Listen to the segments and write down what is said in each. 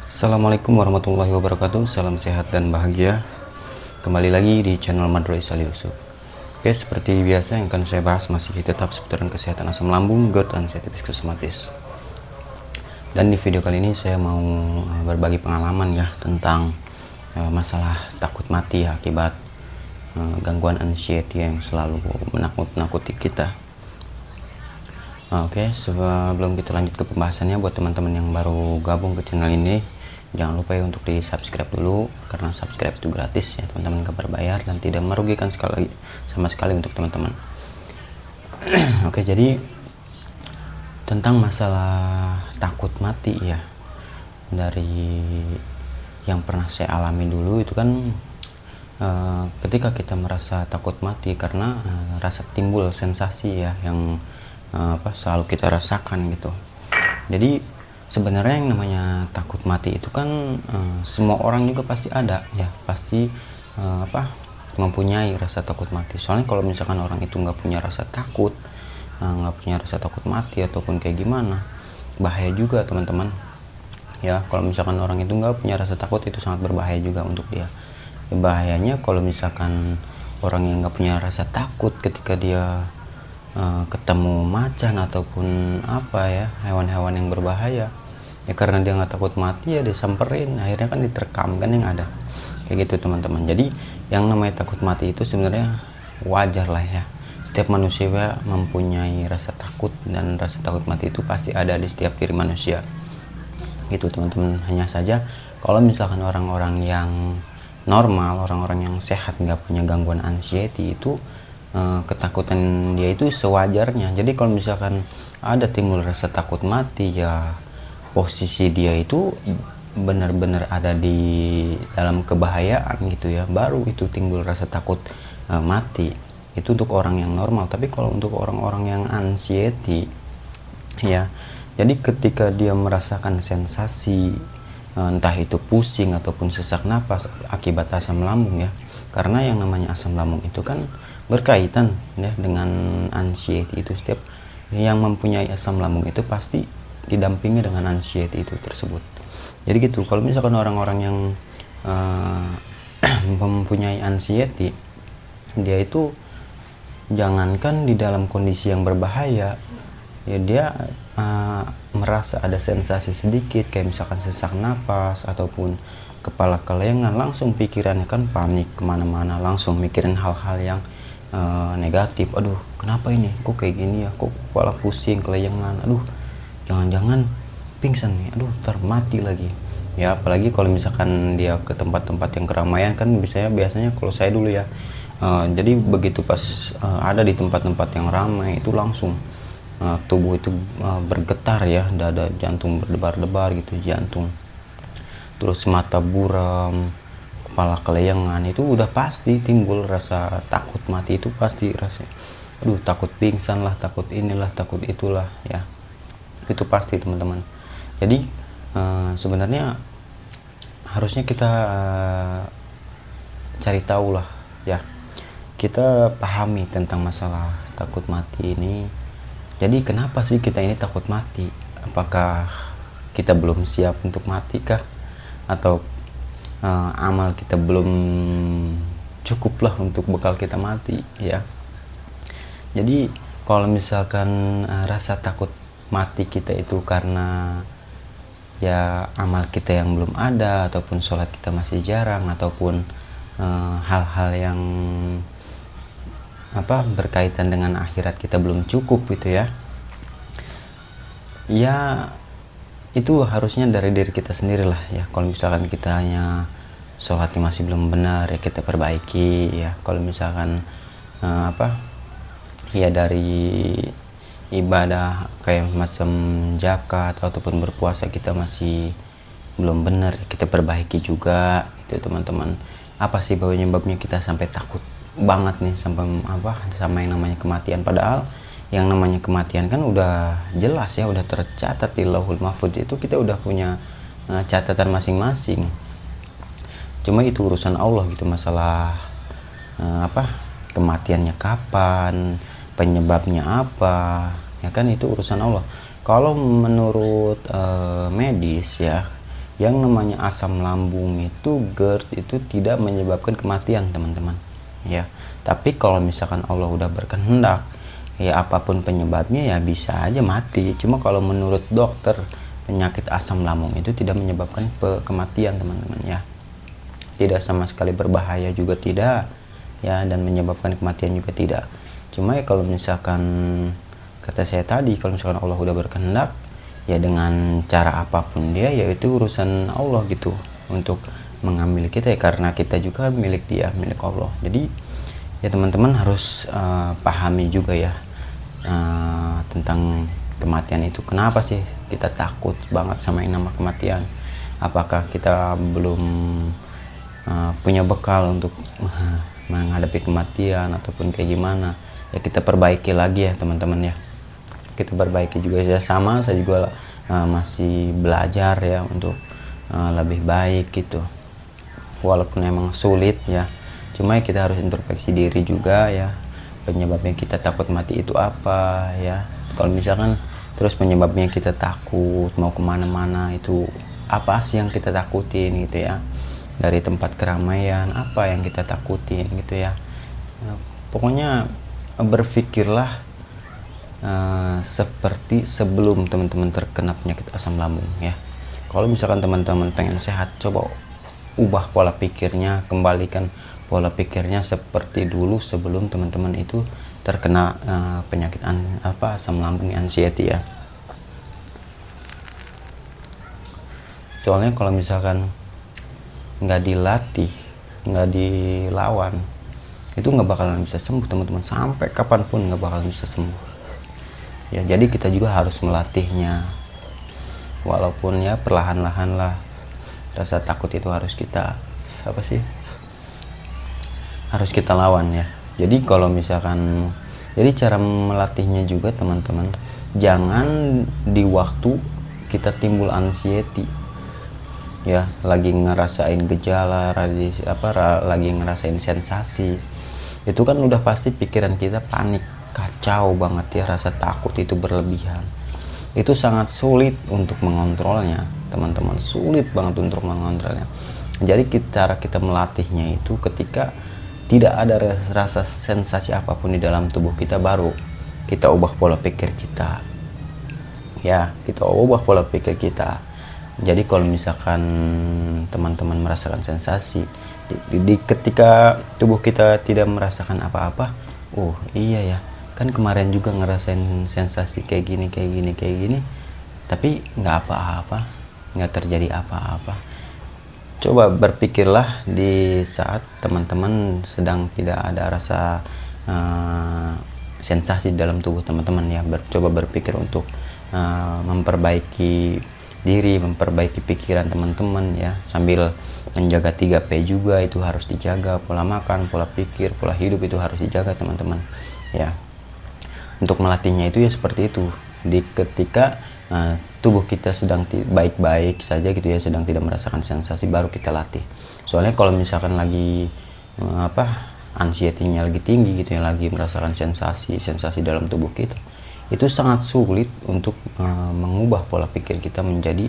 Assalamualaikum warahmatullahi wabarakatuh. Salam sehat dan bahagia. Kembali lagi di channel Madroi Salih Yusuf. Oke, seperti biasa yang akan saya bahas masih tetap seputaran kesehatan asam lambung, GERD, dan ansiatis psikosomatis. Dan di video kali ini saya mau berbagi pengalaman ya tentang masalah takut mati akibat gangguan anxiety yang selalu menakut-nakuti kita. Oke, sebelum kita lanjut ke pembahasannya, buat teman-teman yang baru gabung ke channel ini, jangan lupa ya untuk di subscribe dulu, karena subscribe itu gratis ya teman-teman, gak berbayar dan tidak merugikan sama sekali untuk teman-teman. Oke, jadi tentang masalah takut mati ya, dari yang pernah saya alami dulu itu kan ketika kita merasa takut mati karena rasa timbul sensasi ya yang selalu kita rasakan gitu. Jadi sebenarnya yang namanya takut mati itu kan semua orang juga pasti ada ya, pasti mempunyai rasa takut mati. Soalnya kalau misalkan orang itu nggak punya rasa takut, nggak punya rasa takut mati ataupun kayak gimana, bahaya juga teman-teman ya. Kalau misalkan orang itu nggak punya rasa takut, itu sangat berbahaya juga untuk dia. Bahayanya kalau misalkan orang yang nggak punya rasa takut, ketika dia ketemu macan ataupun hewan-hewan yang berbahaya ya, karena dia nggak takut mati ya dia samperin, akhirnya kan diterkam kan yang ada kayak gitu teman-teman. Jadi yang namanya takut mati itu sebenarnya wajar lah ya, setiap manusia mempunyai rasa takut, dan rasa takut mati itu pasti ada di setiap diri manusia gitu teman-teman. Hanya saja kalau misalkan orang-orang yang normal, orang-orang yang sehat, nggak punya gangguan anxiety, itu ketakutan dia itu sewajarnya. Jadi kalau misalkan ada timbul rasa takut mati ya, posisi dia itu benar-benar ada di dalam kebahayaan gitu ya, baru itu timbul rasa takut mati. Itu untuk orang yang normal. Tapi kalau untuk orang-orang yang anxiety ya, jadi ketika dia merasakan sensasi entah itu pusing ataupun sesak napas akibat asam lambung ya, karena yang namanya asam lambung itu kan berkaitan ya dengan anxiety. Itu setiap yang mempunyai asam lambung itu pasti didampingi dengan anxiety itu tersebut. Jadi gitu, kalau misalkan orang-orang yang mempunyai anxiety, dia itu jangankan di dalam kondisi yang berbahaya ya, dia merasa ada sensasi sedikit kayak misalkan sesak napas ataupun kepala kelengan, langsung pikirannya kan panik kemana-mana, langsung mikirin hal-hal yang negatif. Aduh, kenapa ini, kok kayak gini ya, kok kepala pusing, kelayangan, aduh jangan-jangan pingsan nih, aduh ntar mati lagi ya. Apalagi kalau misalkan dia ke tempat-tempat yang keramaian kan, biasanya kalau saya dulu ya, jadi begitu pas ada di tempat-tempat yang ramai itu langsung tubuh itu bergetar ya, dada jantung berdebar-debar gitu, jantung, terus mata buram, kepala kelayangan, itu udah pasti timbul rasa takut mati. Itu pasti rasanya, aduh takut pingsan lah, takut inilah, takut itulah ya, itu pasti teman-teman. Jadi sebenarnya harusnya kita cari tahu lah ya, kita pahami tentang masalah takut mati ini. Jadi kenapa sih kita ini takut mati? Apakah kita belum siap untuk mati kah? Atau amal kita belum cukup lah untuk bekal kita mati ya. Jadi kalau misalkan rasa takut mati kita itu karena ya amal kita yang belum ada, ataupun sholat kita masih jarang, ataupun hal-hal yang berkaitan dengan akhirat kita belum cukup gitu ya, ya itu harusnya dari diri kita sendiri lah ya. Kalau misalkan kita hanya sholatnya masih belum benar ya, kita perbaiki ya. Kalau misalkan ya dari ibadah kayak macam zakat ataupun berpuasa kita masih belum benar, kita perbaiki juga itu teman-teman. Apa sih penyebabnya kita sampai takut banget nih sama yang namanya kematian? Padahal yang namanya kematian kan udah jelas ya, udah tercatat di Lauhul Mahfuz, itu kita udah punya catatan masing-masing. Cuma itu urusan Allah gitu, masalah kematiannya kapan, penyebabnya apa ya kan, itu urusan Allah. Kalau menurut medis ya, Yang namanya asam lambung itu GERD itu tidak menyebabkan kematian teman-teman ya. Tapi kalau misalkan Allah udah berkehendak ya, apapun penyebabnya ya bisa aja mati. Cuma kalau menurut dokter, penyakit asam lambung itu tidak menyebabkan kematian teman-teman ya. Tidak sama sekali berbahaya juga tidak ya, dan menyebabkan kematian juga tidak. Cuma ya kalau misalkan kata saya tadi, kalau misalkan Allah udah berkehendak ya, dengan cara apapun dia, yaitu urusan Allah gitu untuk mengambil kita ya, karena kita juga milik dia, milik Allah. Jadi ya teman-teman harus pahami juga ya tentang kematian itu. Kenapa sih kita takut banget sama yang nama kematian? Apakah kita belum punya bekal untuk menghadapi kematian ataupun kayak gimana? Ya kita perbaiki lagi ya teman-teman ya. Kita perbaiki juga. Saya juga masih belajar ya untuk lebih baik gitu, walaupun emang sulit ya. Cuma ya kita harus introspeksi diri juga ya, penyebabnya kita takut mati itu apa ya. Kalau misalkan terus penyebabnya kita takut mau kemana-mana, itu apa sih yang kita takutin gitu ya. Dari tempat keramaian apa yang kita takutin gitu ya. Pokoknya berpikirlah seperti sebelum teman-teman terkena penyakit asam lambung ya. Kalau misalkan teman-teman pengen sehat, coba ubah pola pikirnya, kembalikan pola pikirnya seperti dulu sebelum teman-teman itu terkena penyakit asam lambung, anxiety ya. Soalnya kalau misalkan nggak dilatih, nggak dilawan, itu nggak bakalan bisa sembuh teman-teman. Sampai kapanpun nggak bakalan bisa sembuh ya. Jadi kita juga harus melatihnya, walaupun ya perlahan-lahan lah. Rasa takut itu harus kita harus kita lawan ya. Jadi kalau misalkan, jadi cara melatihnya juga teman-teman, jangan di waktu kita timbul anxiety ya, lagi ngerasain gejala, lagi ngerasain sensasi, itu kan udah pasti pikiran kita panik, kacau banget ya, rasa takut itu berlebihan. Itu sangat sulit untuk mengontrolnya teman-teman, sulit banget untuk mengontrolnya. Jadi cara kita melatihnya itu ketika tidak ada rasa sensasi apapun di dalam tubuh kita, baru kita ubah pola pikir kita ya, kita ubah pola pikir kita. Jadi kalau misalkan teman-teman merasakan sensasi ketika tubuh kita tidak merasakan apa-apa, oh iya ya, kan kemarin juga ngerasain sensasi kayak gini, tapi nggak apa-apa, nggak terjadi apa-apa. Coba berpikirlah di saat teman-teman sedang tidak ada rasa sensasi dalam tubuh teman-teman ya. Coba berpikir untuk memperbaiki diri, memperbaiki pikiran teman-teman ya, sambil menjaga 3P juga itu harus dijaga. Pola makan, pola pikir, pola hidup itu harus dijaga teman-teman ya. Untuk melatihnya itu ya seperti itu, ketika tubuh kita sedang baik-baik saja gitu ya, sedang tidak merasakan sensasi, baru kita latih. Soalnya kalau misalkan lagi anxiety-nya lagi tinggi gitu ya, lagi merasakan sensasi dalam tubuh kita, itu sangat sulit untuk mengubah pola pikir kita menjadi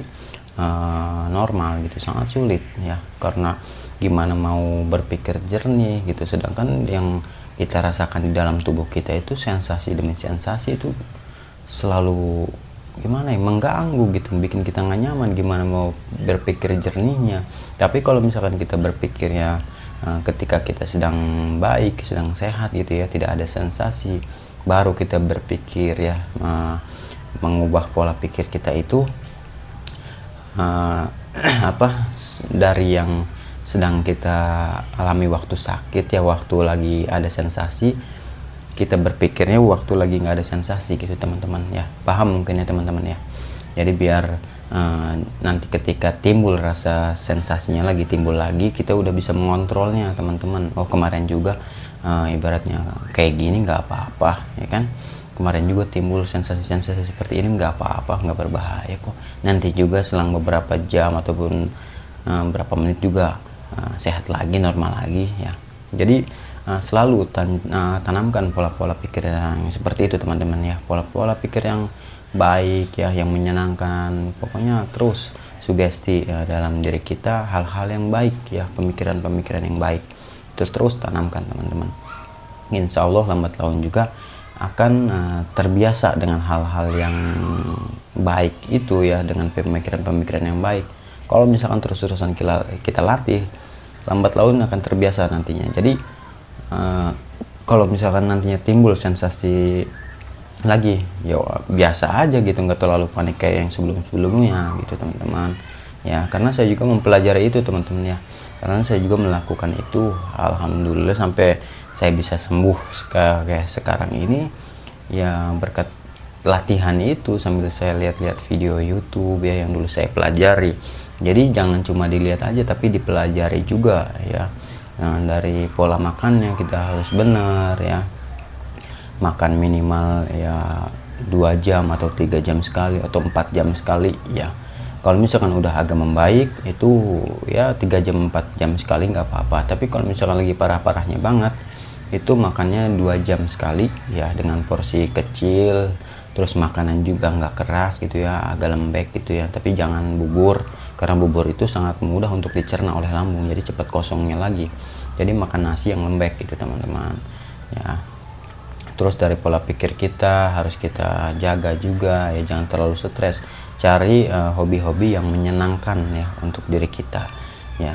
normal gitu, sangat sulit ya. Karena gimana mau berpikir jernih gitu, sedangkan yang kita rasakan di dalam tubuh kita itu sensasi demi sensasi, itu selalu gimana ya, mengganggu gitu, bikin kita nggak nyaman. Gimana mau berpikir jernihnya? Tapi kalau misalkan kita berpikirnya ketika kita sedang baik, sedang sehat gitu ya, tidak ada sensasi, baru kita berpikir ya, mengubah pola pikir kita itu dari yang sedang kita alami waktu sakit ya, waktu lagi ada sensasi, kita berpikirnya waktu lagi nggak ada sensasi gitu teman-teman ya. Paham mungkin ya teman-teman ya. Jadi biar nanti ketika timbul rasa sensasinya lagi timbul lagi, kita udah bisa mengontrolnya teman-teman. Oh kemarin juga ibaratnya kayak gini nggak apa-apa ya kan, kemarin juga timbul sensasi-sensasi seperti ini, nggak apa-apa, nggak berbahaya kok, nanti juga selang beberapa jam ataupun berapa menit juga sehat lagi, normal lagi ya. Jadi selalu tanamkan pola-pola pikir yang seperti itu teman-teman ya, pola-pola pikir yang baik ya, yang menyenangkan. Pokoknya terus sugesti ya dalam diri kita hal-hal yang baik ya, pemikiran-pemikiran yang baik itu terus tanamkan teman-teman. Insya Allah lambat laun juga akan terbiasa dengan hal-hal yang baik itu ya, dengan pemikiran-pemikiran yang baik. Kalau misalkan terus-terusan kita latih, lambat laun akan terbiasa nantinya. Jadi kalau misalkan nantinya timbul sensasi lagi, ya biasa aja gitu, nggak terlalu panik kayak yang sebelum-sebelumnya gitu teman-teman ya. Karena saya juga mempelajari itu teman-teman ya, karena saya juga melakukan itu, alhamdulillah sampai saya bisa sembuh kayak sekarang ini ya, berkat latihan itu sambil saya lihat-lihat video YouTube ya yang dulu saya pelajari. Jadi jangan cuma dilihat aja tapi dipelajari juga ya. Nah, dari pola makannya kita harus benar ya, makan minimal ya 2 jam atau 3 jam sekali atau 4 jam sekali ya. Kalau misalkan udah agak membaik itu ya 3 jam 4 jam sekali nggak apa-apa. Tapi kalau misalkan lagi parah-parahnya banget itu makannya 2 jam sekali ya, dengan porsi kecil, terus makanan juga nggak keras gitu ya, agak lembek gitu ya. Tapi jangan bubur, karena bubur itu sangat mudah untuk dicerna oleh lambung, jadi cepat kosongnya lagi. Jadi makan nasi yang lembek gitu teman-teman ya. Terus dari pola pikir kita harus kita jaga juga ya, jangan terlalu stres. Cari hobi-hobi yang menyenangkan ya untuk diri kita ya.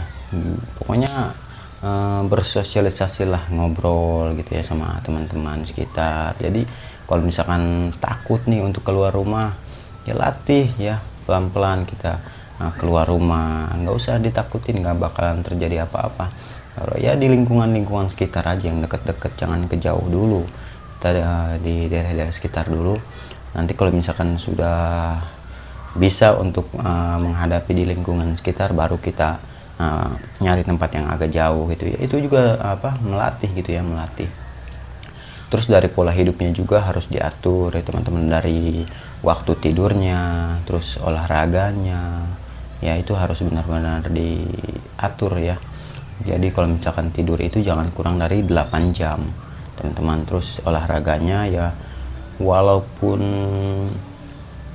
Pokoknya bersosialisasilah, ngobrol gitu ya sama teman-teman sekitar. Jadi kalau misalkan takut nih untuk keluar rumah, ya latih ya, pelan-pelan kita keluar rumah, nggak usah ditakutin, nggak bakalan terjadi apa-apa. Ya di lingkungan sekitar aja yang deket-deket, jangan ke jauh dulu, di daerah-daerah sekitar dulu. Nanti kalau misalkan sudah bisa untuk menghadapi di lingkungan sekitar, baru kita nyari tempat yang agak jauh gitu ya. Itu juga melatih gitu ya, melatih. Terus dari pola hidupnya juga harus diatur ya teman-teman, dari waktu tidurnya, terus olahraganya ya, itu harus benar-benar diatur ya. Jadi kalau misalkan tidur itu jangan kurang dari 8 jam teman-teman. Terus olahraganya ya, walaupun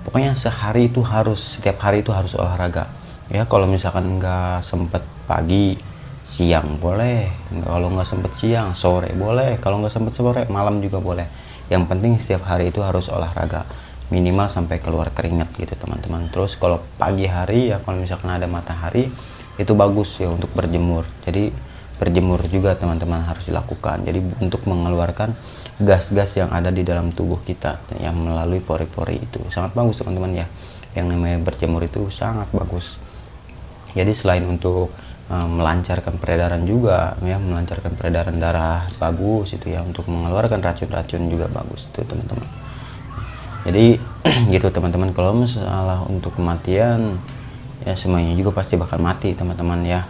pokoknya sehari itu harus, setiap hari itu harus olahraga ya. Kalau misalkan nggak sempet pagi, siang boleh, kalau nggak sempet siang, sore boleh, kalau nggak sempet sore, malam juga boleh. Yang penting setiap hari itu harus olahraga, minimal sampai keluar keringat gitu teman-teman. Terus kalau pagi hari ya, kalau misalkan ada matahari itu bagus ya untuk berjemur. Jadi berjemur juga teman-teman harus dilakukan, jadi untuk mengeluarkan gas-gas yang ada di dalam tubuh kita yang melalui pori-pori, itu sangat bagus teman-teman ya. Yang namanya berjemur itu sangat bagus. Jadi selain untuk melancarkan peredaran juga ya, melancarkan peredaran darah bagus itu ya, untuk mengeluarkan racun-racun juga bagus itu teman-teman. Jadi gitu teman-teman. Kalau masalah untuk kematian ya, semuanya juga pasti bakal mati teman-teman ya,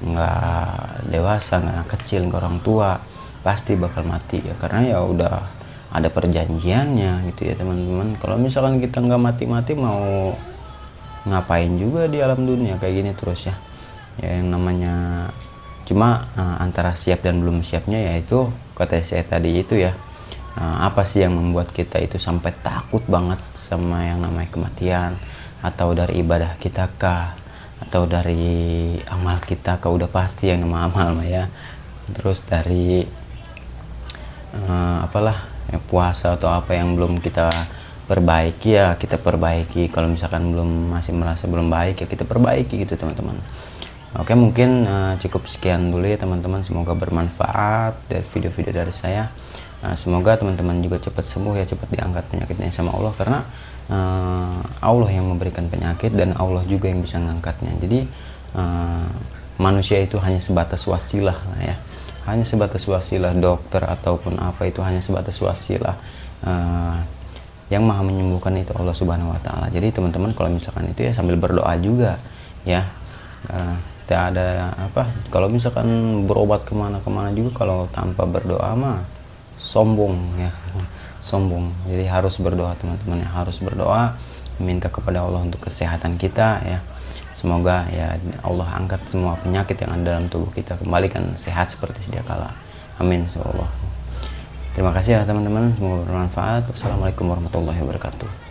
nggak dewasa, nggak anak kecil, nggak orang tua, pasti bakal mati ya, karena ya udah ada perjanjiannya gitu ya teman-teman. Kalau misalkan kita nggak mati-mati, mau ngapain juga di alam dunia kayak gini terus ya. Ya yang namanya cuma antara siap dan belum siapnya, yaitu kata saya tadi itu ya, apa sih yang membuat kita itu sampai takut banget sama yang namanya kematian? Atau dari ibadah kita kah, atau dari amal kita kah? Udah pasti yang nama amal mah ya. Terus dari ya, puasa atau apa yang belum kita perbaiki ya kita perbaiki. Kalau misalkan masih merasa belum baik ya kita perbaiki gitu teman-teman. Oke, mungkin cukup sekian dulu ya teman-teman. Semoga bermanfaat dari video-video dari saya. Semoga teman-teman juga cepat sembuh ya, cepat diangkat penyakitnya sama Allah, karena Allah yang memberikan penyakit dan Allah juga yang bisa mengangkatnya. Jadi manusia itu hanya sebatas wasilah lah ya, hanya sebatas wasilah. Dokter ataupun apa itu hanya sebatas wasilah. Yang maha menyembuhkan itu Allah Subhanahu wa Ta'ala. Jadi teman-teman kalau misalkan itu ya sambil berdoa juga ya. Tidak ada kalau misalkan berobat kemana-kemana juga kalau tanpa berdoa mah sombong ya, sombong. Jadi harus berdoa teman-teman ya, harus berdoa, minta kepada Allah untuk kesehatan kita ya. Semoga ya Allah angkat semua penyakit yang ada dalam tubuh kita, kembalikan sehat seperti sedia kala. Amin insyaallah. Terima kasih ya teman-teman, semoga bermanfaat. Wassalamualaikum warahmatullahi wabarakatuh.